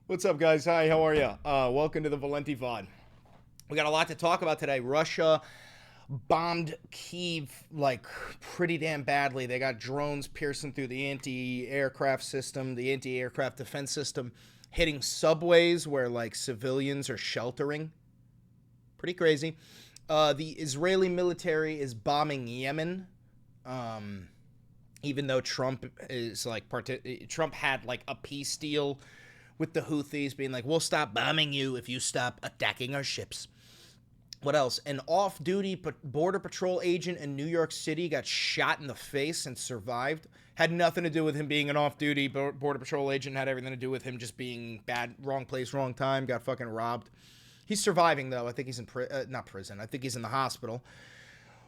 What's up, guys? Hi, how are you? Welcome to the Valenti Vod. We got a lot to talk about today. Russia bombed Kyiv, like, pretty damn badly. They got drones piercing through the anti-aircraft system, the anti-aircraft defense system, hitting subways where, like, civilians are sheltering. Pretty crazy. The Israeli military is bombing Yemen. Even though Trump is, like, Trump had, like, a peace deal with the Houthis, being like, we'll stop bombing you if you stop attacking our ships. What else? An off-duty Border Patrol agent in New York City got shot in the face and survived. Had nothing to do with him being an off-duty Border Patrol agent. Had everything to do with him just being bad, wrong place, wrong time. Got fucking robbed. He's surviving, though. I think he's in not prison. I think he's in the hospital.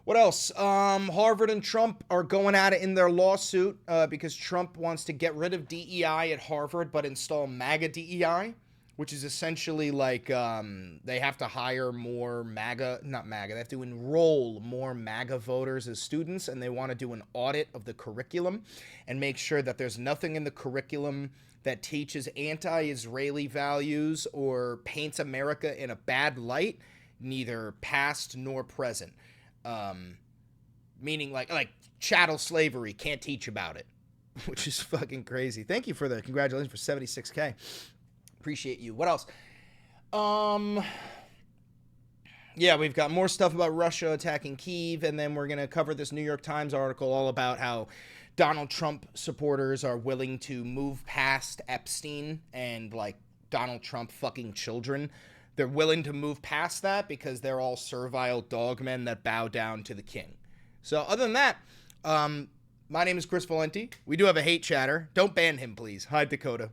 What else? Harvard and Trump are going at it in their lawsuit because Trump wants to get rid of DEI at Harvard but install MAGA DEI, which is essentially like they have to hire more MAGA, not MAGA, they have to enroll more MAGA voters as students, and they want to do an audit of the curriculum and make sure that there's nothing in the curriculum that teaches anti-Israeli values or paints America in a bad light, neither past nor present. Meaning like chattel slavery, can't teach about it, which is fucking crazy. Thank you for the congratulations for 76K. Appreciate you. What else? Yeah, we've got more stuff about Russia attacking Kyiv, and then we're going to cover this New York Times article all about how Donald Trump supporters are willing to move past Epstein and, like, Donald Trump fucking children. They're willing to move past that because they're all servile dogmen that bow down to the king. So other than that, my name is Chris Valenti. We do have a hate chatter. Don't ban him, please. Hi, Dakota.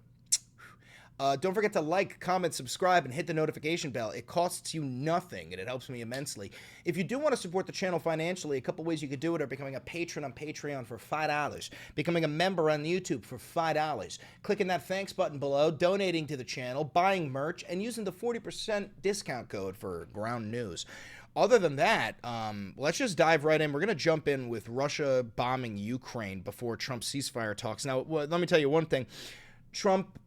Don't forget to like, comment, subscribe, and hit the notification bell. It costs you nothing, and it helps me immensely. If you do want to support the channel financially, a couple ways you could do it are becoming a patron on Patreon for $5, becoming a member on YouTube for $5, clicking that thanks button below, donating to the channel, buying merch, and using the 40% discount code for Ground News. Other than that, let's just dive right in. We're going to jump in with Russia bombing Ukraine before Trump's ceasefire talks. Now, let me tell you one thing. Trump,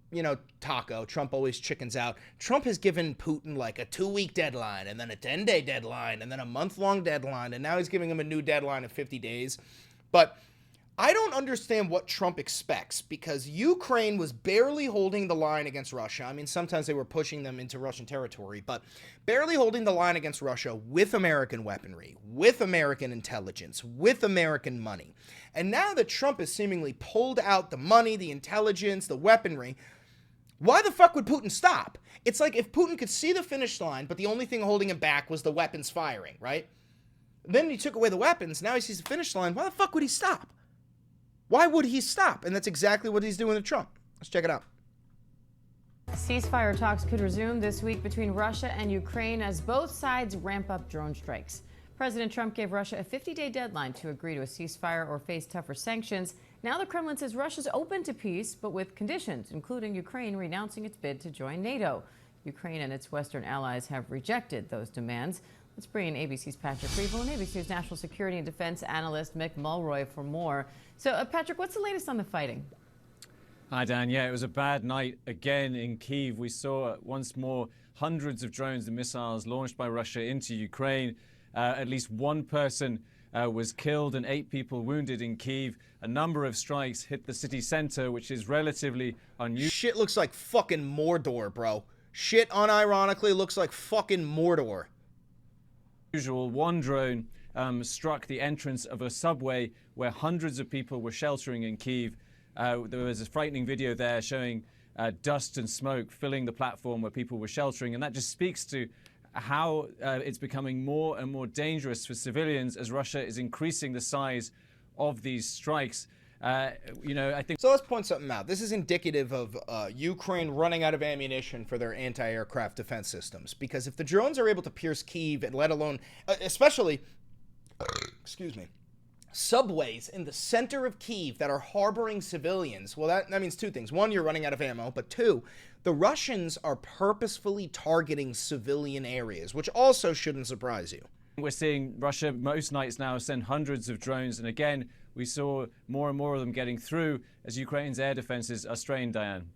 Trump always chickens out. Trump has given Putin like a 2-week deadline and then a 10-day deadline and then a month-long deadline, and now he's giving him a new deadline of 50 days. But I don't understand what Trump expects, because Ukraine was barely holding the line against Russia. I mean, sometimes they were pushing them into Russian territory, but barely holding the line against Russia with American weaponry, with American intelligence, with American money. And now that Trump has seemingly pulled out the money, the intelligence, the weaponry, why the fuck would Putin stop? It's like if Putin could see the finish line, but the only thing holding him back was the weapons firing, right? Then he took away the weapons, now he sees the finish line, why the fuck would he stop? Why would he stop? And that's exactly what he's doing to Trump. Let's check it out. Ceasefire talks could resume this week between Russia and Ukraine as both sides ramp up drone strikes. President Trump gave Russia a 50-day deadline to agree to a ceasefire or face tougher sanctions. Now the Kremlin says Russia's open to peace, but with conditions, including Ukraine renouncing its bid to join NATO. Ukraine and its Western allies have rejected those demands. Let's bring in ABC's Patrick Reevell and ABC's national security and defense analyst Mick Mulroy for more. So, Patrick, what's the latest on the fighting? Hi, Dan. Yeah, it was a bad night again in Kyiv. We saw once more hundreds of drones and missiles launched by Russia into Ukraine. At least one person was killed and 8 people wounded in Kyiv. A number of strikes hit the city center, which is relatively unusual. Shit looks like fucking Mordor, bro. Shit unironically looks like fucking Mordor. One drone struck the entrance of a subway where hundreds of people were sheltering in Kyiv. There was a frightening video there showing dust and smoke filling the platform where people were sheltering, and that just speaks to how it's becoming more and more dangerous for civilians as Russia is increasing the size of these strikes. I think. So let's point something out. This is indicative of Ukraine running out of ammunition for their anti-aircraft defense systems. Because if the drones are able to pierce Kyiv, and let alone, especially, subways in the center of Kyiv that are harboring civilians, well, that means 2 things. 1, you're running out of ammo, but 2, the Russians are purposefully targeting civilian areas, which also shouldn't surprise you. We're seeing Russia most nights now send hundreds of drones, and again, we saw more and more of them getting through as Ukraine's air defenses are strained, Diane.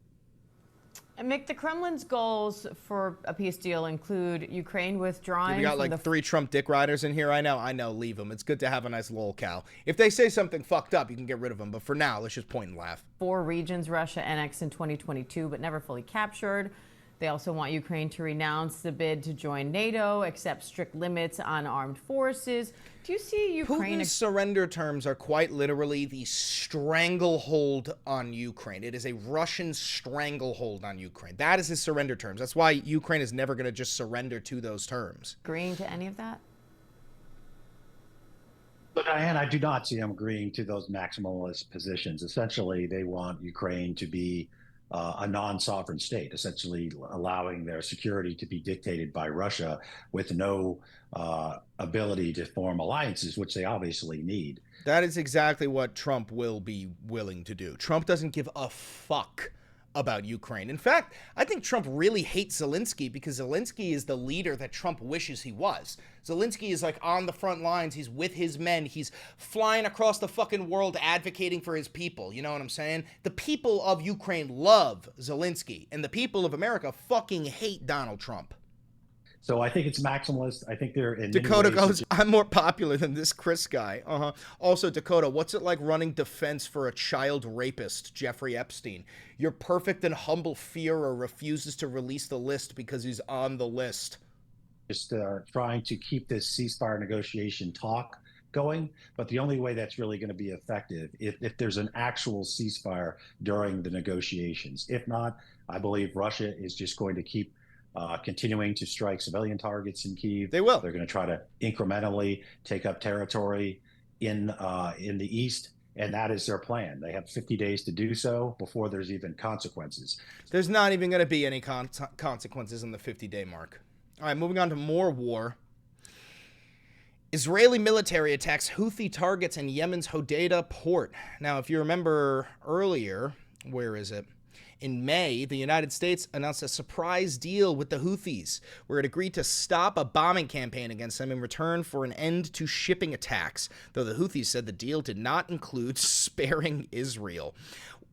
Mick, the Kremlin's goals for a peace deal include Ukraine withdrawing. We got like 3 Trump dick riders in here. I know, leave them. It's good to have a nice lolcow. If they say something fucked up, you can get rid of them. But for now, let's just point and laugh. 4 regions Russia annexed in 2022, but never fully captured. They also want Ukraine to renounce the bid to join NATO, accept strict limits on armed forces. Do you see Ukraine? Putin's surrender terms are quite literally the stranglehold on Ukraine. It is a Russian stranglehold on Ukraine. That is his surrender terms. That's why Ukraine is never going to just surrender to those terms. Agreeing to any of that? But Diane, I do not see them agreeing to those maximalist positions. Essentially, they want Ukraine to be a non-sovereign state, essentially allowing their security to be dictated by Russia with no ability to form alliances, which they obviously need. That is exactly what Trump will be willing to do. Trump doesn't give a fuck about Ukraine. In fact, I think Trump really hates Zelensky because Zelensky is the leader that Trump wishes he was. Zelensky is like on the front lines. He's with his men. He's flying across the fucking world advocating for his people. You know what I'm saying? The people of Ukraine love Zelensky, and the people of America fucking hate Donald Trump. So I think it's maximalist. I think they're in Dakota goes, I'm more popular than this Chris guy. Also, Dakota, what's it like running defense for a child rapist, Jeffrey Epstein? Your perfect and humble Führer refuses to release the list because he's on the list. Just trying to keep this ceasefire negotiation talk going. But the only way that's really going to be effective if there's an actual ceasefire during the negotiations. If not, I believe Russia is just going to keep continuing to strike civilian targets in Kyiv. They will. They're going to try to incrementally take up territory in the east, and that is their plan. They have 50 days to do so before there's even consequences. There's not even going to be any consequences in the 50-day mark. All right, moving on to more war. Israeli military attacks Houthi targets in Yemen's Hodeidah port. Now, if you remember earlier, where is it? In May, the United States announced a surprise deal with the Houthis, where it agreed to stop a bombing campaign against them in return for an end to shipping attacks, though the Houthis said the deal did not include sparing Israel.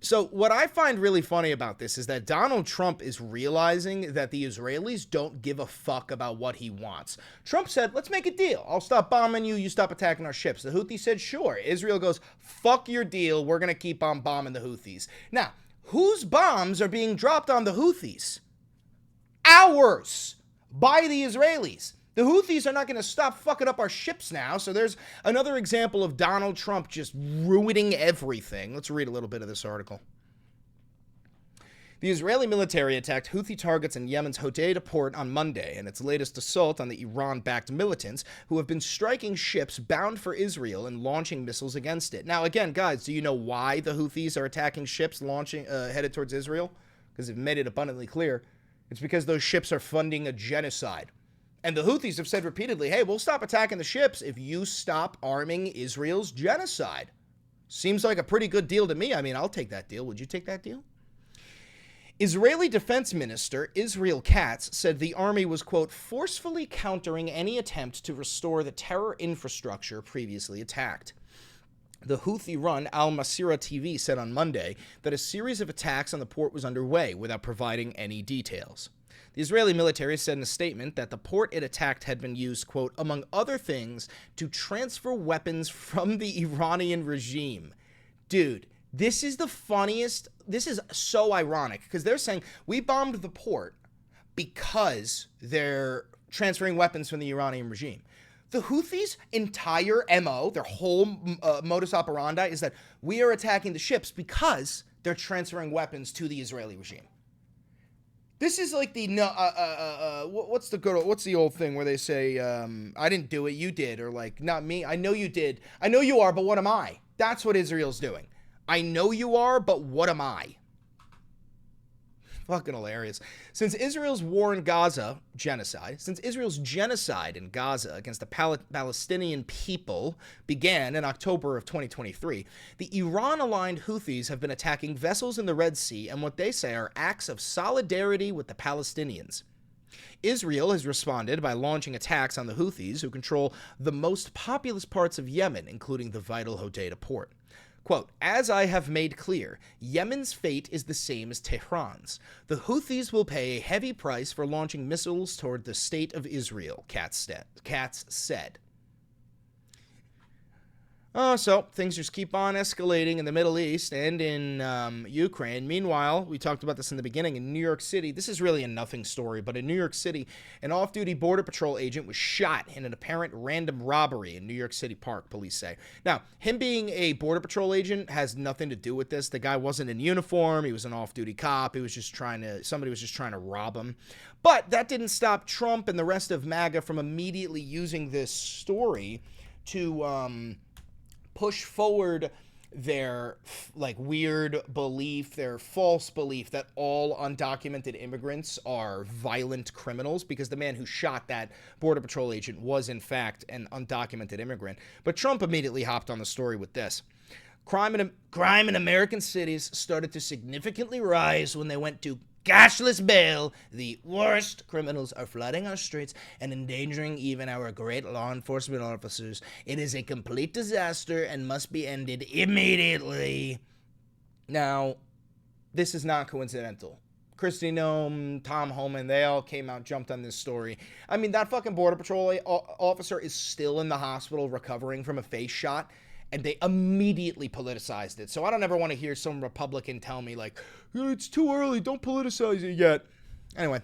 So what I find really funny about this is that Donald Trump is realizing that the Israelis don't give a fuck about what he wants. Trump said, let's make a deal. I'll stop bombing you. You stop attacking our ships. The Houthis said, sure. Israel goes, fuck your deal. We're going to keep on bombing the Houthis. Now, whose bombs are being dropped on the Houthis? Ours, by the Israelis. The Houthis are not going to stop fucking up our ships now, so there's another example of Donald Trump just ruining everything. Let's read a little bit of this article. The Israeli military attacked Houthi targets in Yemen's Hodeidah port on Monday in its latest assault on the Iran-backed militants who have been striking ships bound for Israel and launching missiles against it. Now, again, guys, do you know why the Houthis are attacking ships headed towards Israel? Because they've made it abundantly clear. It's because those ships are funding a genocide. And the Houthis have said repeatedly, hey, we'll stop attacking the ships if you stop arming Israel's genocide. Seems like a pretty good deal to me. I mean, I'll take that deal. Would you take that deal? Israeli Defense Minister Israel Katz said the army was, quote, forcefully countering any attempt to restore the terror infrastructure previously attacked. The Houthi-run Al Masirah TV said on Monday that a series of attacks on the port was underway without providing any details. The Israeli military said in a statement that the port it attacked had been used, quote, among other things, to transfer weapons from the Iranian regime. Dude, this is the funniest. This is so ironic because they're saying we bombed the port because they're transferring weapons from the Iranian regime. The Houthis' entire MO, their whole modus operandi is that we are attacking the ships because they're transferring weapons to the Israeli regime. This is like the what's the old thing where they say I didn't do it, you did, or like not me, I know you did, I know you are, but what am I? That's what Israel's doing. I know you are, but what am I? Fucking hilarious. Since Israel's war in Gaza, since Israel's genocide in Gaza against the Palestinian people began in October of 2023, the Iran-aligned Houthis have been attacking vessels in the Red Sea and what they say are acts of solidarity with the Palestinians. Israel has responded by launching attacks on the Houthis, who control the most populous parts of Yemen, including the vital Hodeidah port. Quote, as I have made clear, Yemen's fate is the same as Tehran's. The Houthis will pay a heavy price for launching missiles toward the state of Israel, Katz said. So things just keep on escalating in the Middle East and in Ukraine. Meanwhile, we talked about this in the beginning, in New York City, this is really a nothing story, but in New York City, an off-duty Border Patrol agent was shot in an apparent random robbery in New York City Park, police say. Now, him being a Border Patrol agent has nothing to do with this. The guy wasn't in uniform. He was an off-duty cop. He was just somebody was just trying to rob him. But that didn't stop Trump and the rest of MAGA from immediately using this story to push forward their weird belief, their false belief that all undocumented immigrants are violent criminals, because the man who shot that Border Patrol agent was in fact an undocumented immigrant. But Trump immediately hopped on the story with this. Crime in American cities started to significantly rise when they went to cashless bail. The worst criminals are flooding our streets and endangering even our great law enforcement officers. It is a complete disaster and must be ended immediately. Now, this is not coincidental. Kristi Noem, Tom Homan, they all came out, jumped on this story. I mean, that fucking Border Patrol officer is still in the hospital recovering from a face shot, and they immediately politicized it. So I don't ever want to hear some Republican tell me, like, it's too early, don't politicize it yet. Anyway,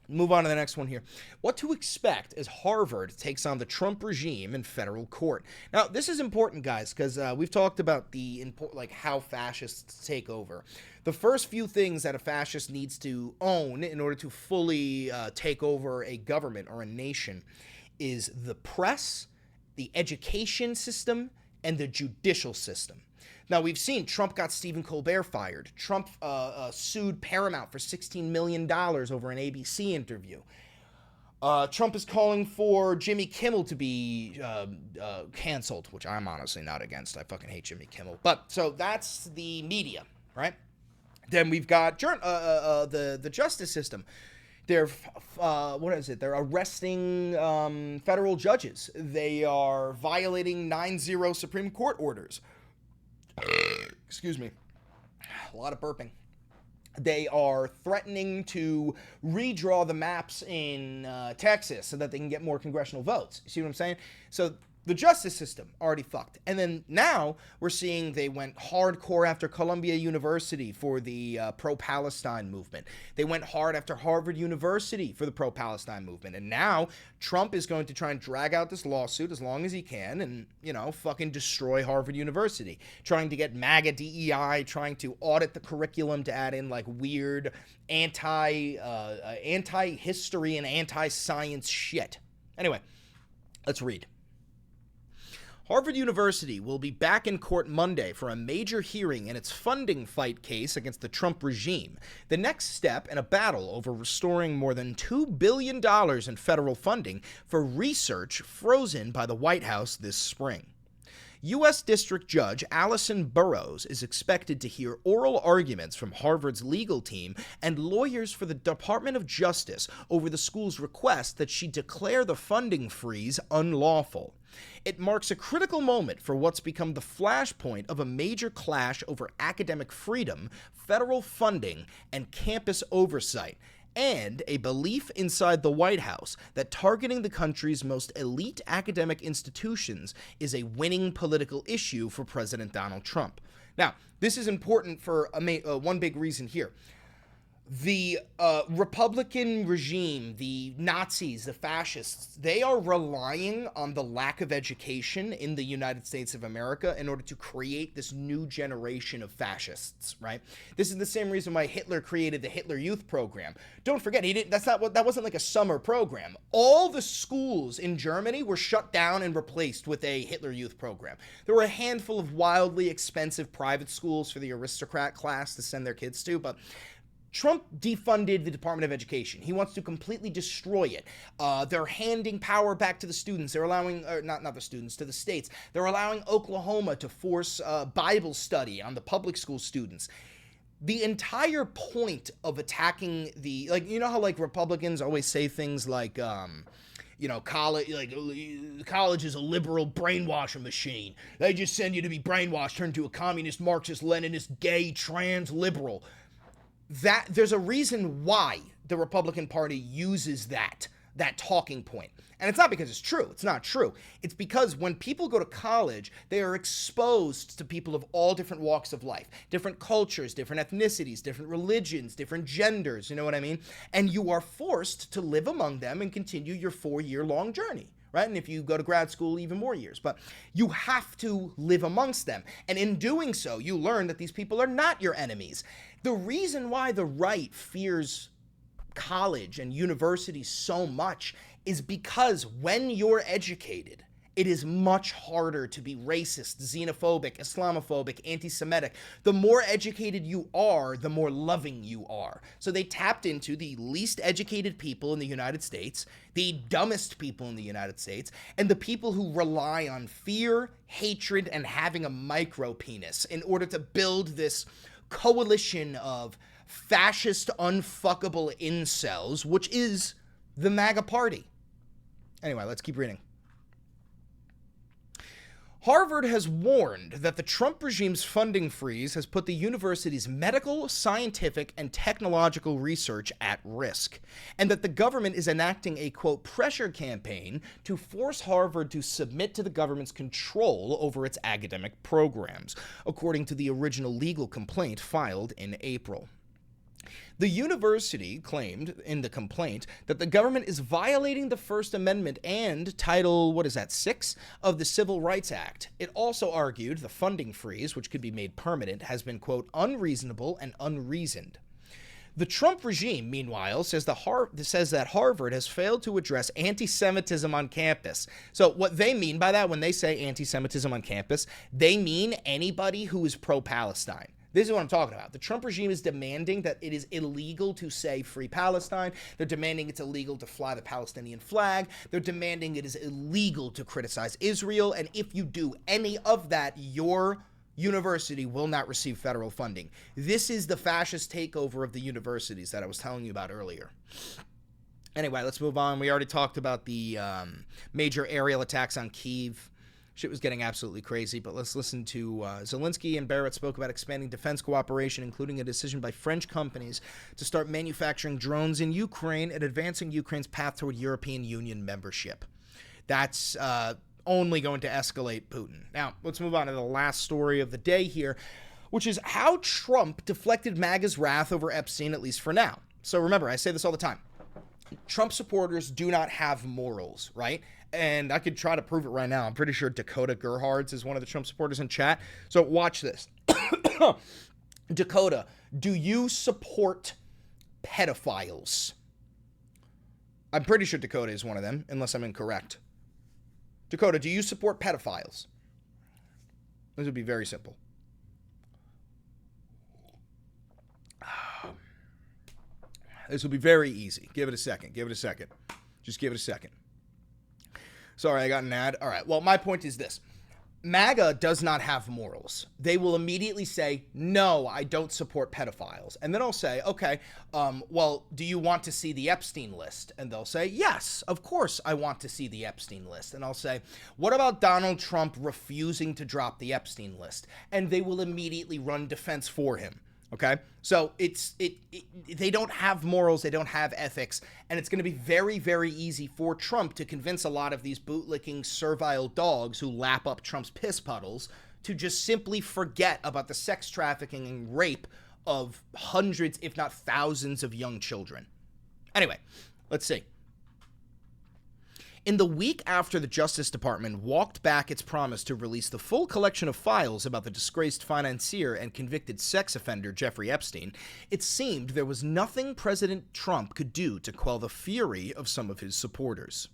move on to the next one here. What to expect as Harvard takes on the Trump regime in federal court. Now, this is important, guys, because we've talked about how fascists take over. The first few things that a fascist needs to own in order to fully take over a government or a nation is the press, the education system, and the judicial system. Now, we've seen Trump got Stephen Colbert fired. Trump sued Paramount for $16 million over an ABC interview. Trump is calling for Jimmy Kimmel to be canceled, which I'm honestly not against. I fucking hate Jimmy Kimmel. But, so that's the media, right? Then we've got the justice system. They're, They're arresting federal judges. They are violating 9/0 Supreme Court orders. Excuse me. A lot of burping. They are threatening to redraw the maps in Texas so that they can get more congressional votes. You see what I'm saying? So the justice system already fucked. And then now we're seeing they went hardcore after Columbia University for the pro-Palestine movement. They went hard after Harvard University for the pro-Palestine movement. And now Trump is going to try and drag out this lawsuit as long as he can and, fucking destroy Harvard University. Trying to get MAGA DEI, trying to audit the curriculum to add in weird anti-history and anti-science shit. Anyway, let's read. Harvard University will be back in court Monday for a major hearing in its funding fight case against the Trump regime, the next step in a battle over restoring more than $2 billion in federal funding for research frozen by the White House this spring. U.S. District Judge Allison Burroughs is expected to hear oral arguments from Harvard's legal team and lawyers for the Department of Justice over the school's request that she declare the funding freeze unlawful. It marks a critical moment for what's become the flashpoint of a major clash over academic freedom, federal funding, and campus oversight, and a belief inside the White House that targeting the country's most elite academic institutions is a winning political issue for President Donald Trump. Now, this is important for one big reason here. The Republican regime, the Nazis, the fascists, they are relying on the lack of education in the United States of America in order to create this new generation of fascists, right? This is the same reason why Hitler created the Hitler Youth Program. Don't forget, that wasn't like a summer program. All the schools in Germany were shut down and replaced with a Hitler Youth Program. There were a handful of wildly expensive private schools for the aristocrat class to send their kids to, but Trump defunded the Department of Education. He wants to completely destroy it. They're handing power back to the students. They're allowing, not the students, to the states. They're allowing Oklahoma to force Bible study on the public school students. the entire point of attacking the, like, you know how like Republicans always say things like, college is a liberal brainwashing machine. They just send you to be brainwashed, turn into a communist, Marxist, Leninist, gay, trans liberal. That there's a reason why the Republican Party uses that talking point. And it's not because it's true. It's not true. It's because when people go to college, they are exposed to people of all different walks of life, different cultures, different ethnicities, different religions, different genders, you know what I mean? And you are forced to live among them and continue your 4-year-long journey, right? And if you go to grad school, even more years. But you have to live amongst them. And in doing so, you learn that these people are not your enemies. The reason why the right fears college and university so much is because when you're educated, it is much harder to be racist, xenophobic, Islamophobic, anti-Semitic. The more educated you are, the more loving you are. So they tapped into the least educated people in the United States, the dumbest people in the United States, and the people who rely on fear, hatred, and having a micro penis in order to build this coalition of fascist, unfuckable incels, which is the MAGA party. Anyway, let's keep reading. Harvard has warned that the Trump regime's funding freeze has put the university's medical, scientific, and technological research at risk, and that the government is enacting a, quote, pressure campaign to force Harvard to submit to the government's control over its academic programs, according to the original legal complaint filed in April. The university claimed in the complaint that the government is violating the First Amendment and Title, 6 of the Civil Rights Act. It also argued the funding freeze, which could be made permanent, has been, quote, unreasonable and unreasoned. The Trump regime, meanwhile, says that Harvard has failed to address anti-Semitism on campus. So what they mean by that, when they say anti-Semitism on campus, they mean anybody who is pro-Palestine. This is what I'm talking about. The Trump regime is demanding that it is illegal to say Free Palestine. They're demanding it's illegal to fly the Palestinian flag. They're demanding it is illegal to criticize Israel. And if you do any of that, your university will not receive federal funding. This is the fascist takeover of the universities that I was telling you about earlier. Anyway, let's move on. We already talked about the major aerial attacks on Kyiv. Shit was getting absolutely crazy, but let's listen to Zelensky and Barrett spoke about expanding defense cooperation, including a decision by French companies to start manufacturing drones in Ukraine and advancing Ukraine's path toward European Union membership. That's only going to escalate Putin. Now, let's move on to the last story of the day here, which is how Trump deflected MAGA's wrath over Epstein, at least for now. So remember, I say this all the time. Trump supporters do not have morals, right? And I could try to prove it right now. I'm pretty sure Dakota Gerhards is one of the Trump supporters in chat. So watch this. Dakota, do you support pedophiles? I'm pretty sure Dakota is one of them, unless I'm incorrect. Dakota, do you support pedophiles? This would be very simple. This will be very easy. Give it a second. Give it a second. Just give it a second. Sorry, I got an ad. All right. Well, my point is this. MAGA does not have morals. They will immediately say, no, I don't support pedophiles. And then I'll say, okay, well, do you want to see the Epstein list? And they'll say, yes, of course I want to see the Epstein list. And I'll say, what about Donald Trump refusing to drop the Epstein list? And they will immediately run defense for him. Okay, so they don't have morals, they don't have ethics, and it's going to be very, very easy for Trump to convince a lot of these bootlicking servile dogs who lap up Trump's piss puddles to just simply forget about the sex trafficking and rape of hundreds, if not thousands, of young children. Anyway, let's see. In the week after the Justice Department walked back its promise to release the full collection of files about the disgraced financier and convicted sex offender Jeffrey Epstein, it seemed there was nothing President Trump could do to quell the fury of some of his supporters.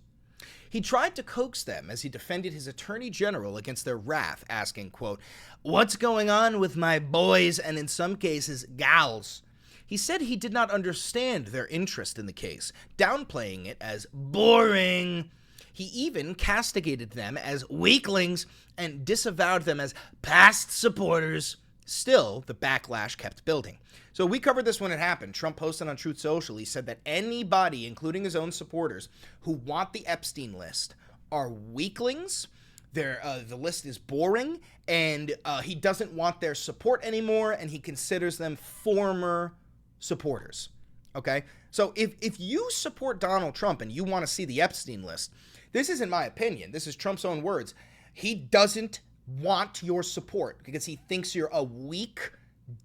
He tried to coax them as he defended his attorney general against their wrath, asking, quote, "What's going on with my boys and in some cases, gals?" He said he did not understand their interest in the case, downplaying it as boring. He even castigated them as weaklings and disavowed them as past supporters Still, the backlash kept building. So we covered this when it happened. Trump posted on Truth Social. He said that anybody, including his own supporters, who want the Epstein list are weaklings. The list is boring, and he doesn't want their support anymore, and he considers them former supporters. Okay? So if you support Donald Trump and you want to see the Epstein list, this isn't my opinion. This is Trump's own words. He doesn't want your support because he thinks you're a weak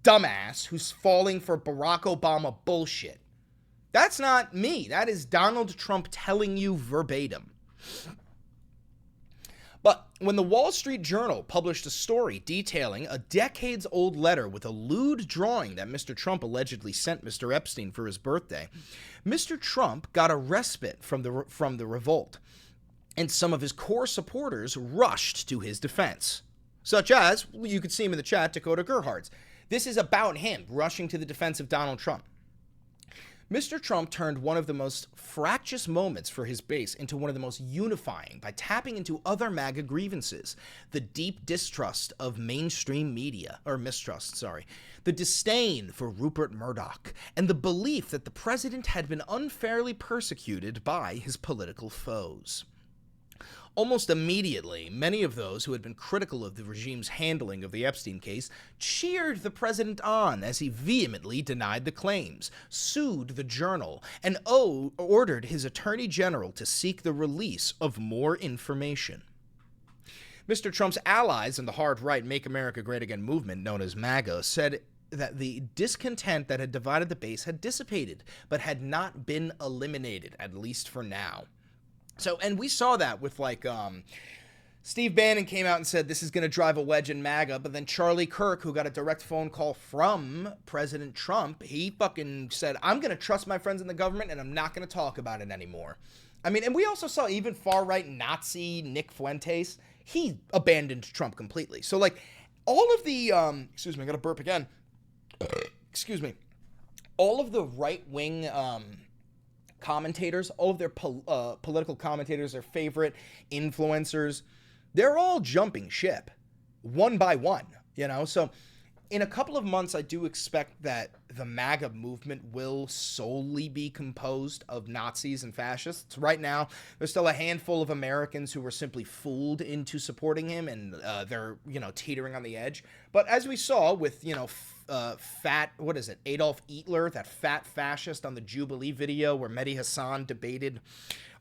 dumbass who's falling for Barack Obama bullshit. That's not me. That is Donald Trump telling you verbatim. But when the Wall Street Journal published a story detailing a decades-old letter with a lewd drawing that Mr. Trump allegedly sent Mr. Epstein for his birthday, Mr. Trump got a respite from the revolt, and some of his core supporters rushed to his defense, such as, you could see him in the chat, Dakota Gerhardt. This is about him rushing to the defense of Donald Trump. Mr. Trump turned one of the most fractious moments for his base into one of the most unifying by tapping into other MAGA grievances, the deep distrust of mainstream media, or mistrust, sorry, the disdain for Rupert Murdoch, and the belief that the president had been unfairly persecuted by his political foes. Almost immediately, many of those who had been critical of the regime's handling of the Epstein case cheered the president on as he vehemently denied the claims, sued the Journal, and ordered his attorney general to seek the release of more information. Mr. Trump's allies in the hard-right Make America Great Again movement, known as MAGA, said that the discontent that had divided the base had dissipated, but had not been eliminated, at least for now. So, and we saw that with Steve Bannon came out and said this is going to drive a wedge in MAGA, but then Charlie Kirk, who got a direct phone call from President Trump, he fucking said, I'm going to trust my friends in the government and I'm not going to talk about it anymore. I mean, and we also saw even far-right Nazi Nick Fuentes, he abandoned Trump completely. So, like, all of the, excuse me, I got to burp again. Excuse me. All of the right-wing, commentators, all of their political commentators, their favorite influencers, they're all jumping ship one by one, you know? So in a couple of months, I do expect that the MAGA movement will solely be composed of Nazis and fascists. Right now, there's still a handful of Americans who were simply fooled into supporting him, and they're, teetering on the edge. But as we saw with, Adolf Hitler, that fat fascist on the Jubilee video where Mehdi Hassan debated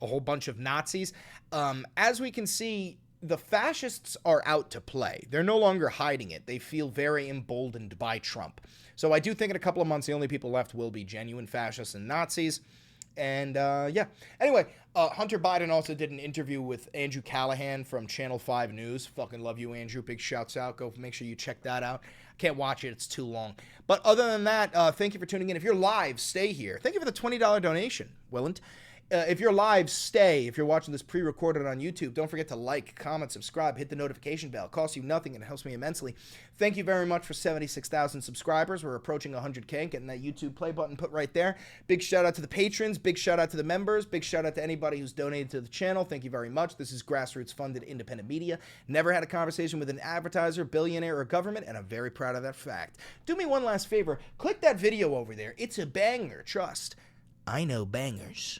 a whole bunch of Nazis, as we can see, the fascists are out to play. They're no longer hiding it. They feel very emboldened by Trump. So I do think in a couple of months, the only people left will be genuine fascists and Nazis. And, yeah. Anyway, Hunter Biden also did an interview with Andrew Callahan from Channel 5 News. Fucking love you, Andrew. Big shouts out. Go make sure you check that out. Can't watch it. It's too long. But other than that, thank you for tuning in. If you're live, stay here. Thank you for the $20 donation, Willant. If you're live, stay. If you're watching this pre-recorded on YouTube, don't forget to like, comment, subscribe, hit the notification bell. It costs you nothing and it helps me immensely. Thank you very much for 76,000 subscribers. We're approaching 100K, getting that YouTube play button put right there. Big shout out to the patrons. Big shout out to the members. Big shout out to anybody who's donated to the channel. Thank you very much. This is grassroots funded independent media. Never had a conversation with an advertiser, billionaire, or government, and I'm very proud of that fact. Do me one last favor. Click that video over there. It's a banger, trust. I know bangers.